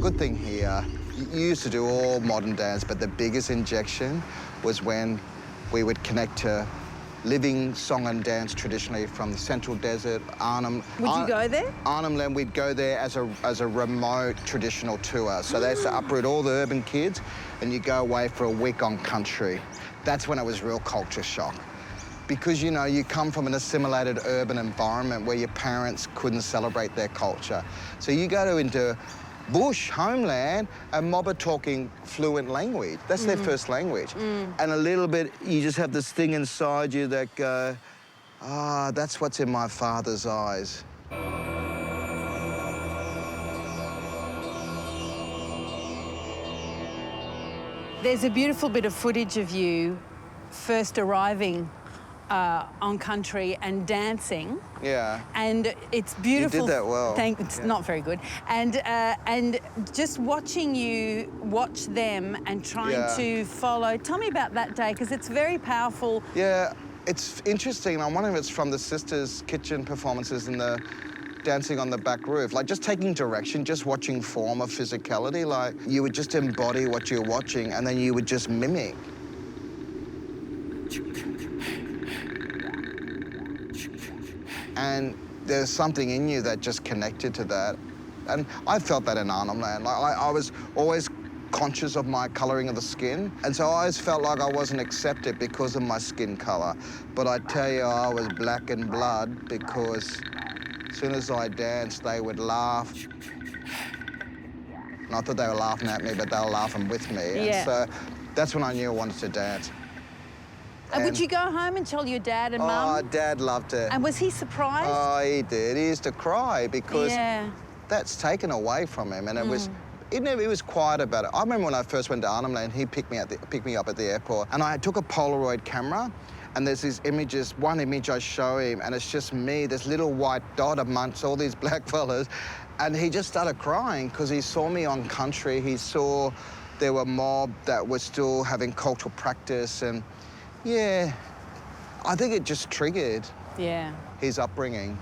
good thing here, you used to do all modern dance, but the biggest injection was when we would connect to living song and dance traditionally from the Central Desert, Arnhem. Would you go there? Arnhem Land, we'd go there as a remote traditional tour. So they used to uproot all the urban kids and you go away for a week on country. That's when it was real culture shock. Because, you know, you come from an assimilated urban environment where your parents couldn't celebrate their culture. So you go into bush, homeland, and mob are talking fluent language. That's their first language. And a little bit, you just have this thing inside you that go, ah, that's what's in my father's eyes. There's a beautiful bit of footage of you first arriving on country and dancing. Yeah. And it's beautiful. You did that well. It's not very good. And just watching you watch them and trying to follow. Tell me about that day, because it's very powerful. Yeah, it's interesting. I'm wondering if it's from the Sisters' kitchen performances in the dancing on the back roof. Like, just taking direction, just watching form of physicality. Like, you would just embody what you're watching, and then you would just mimic. And there's something in you that just connected to that. And I felt that in Arnhem Land. Like, I was always conscious of my colouring of the skin, and so I always felt like I wasn't accepted because of my skin colour. But I tell you, I was black in blood because as soon as I danced, they would laugh. Not that they were laughing at me, but they were laughing with me. Yeah. And so that's when I knew I wanted to dance. And would you go home and tell your dad and Mum? Oh, Dad loved it. And was he surprised? Oh, he did. He used to cry because that's taken away from him, and it was. He was quiet about it. I remember when I first went to Arnhem Land, he picked me up at the airport, and I took a Polaroid camera, and there's these images. One image I show him, and it's just me, this little white dot amongst all these black fellas, and he just started crying because he saw me on country. He saw there were mob that were still having cultural practice, and yeah, I think it just triggered his upbringing.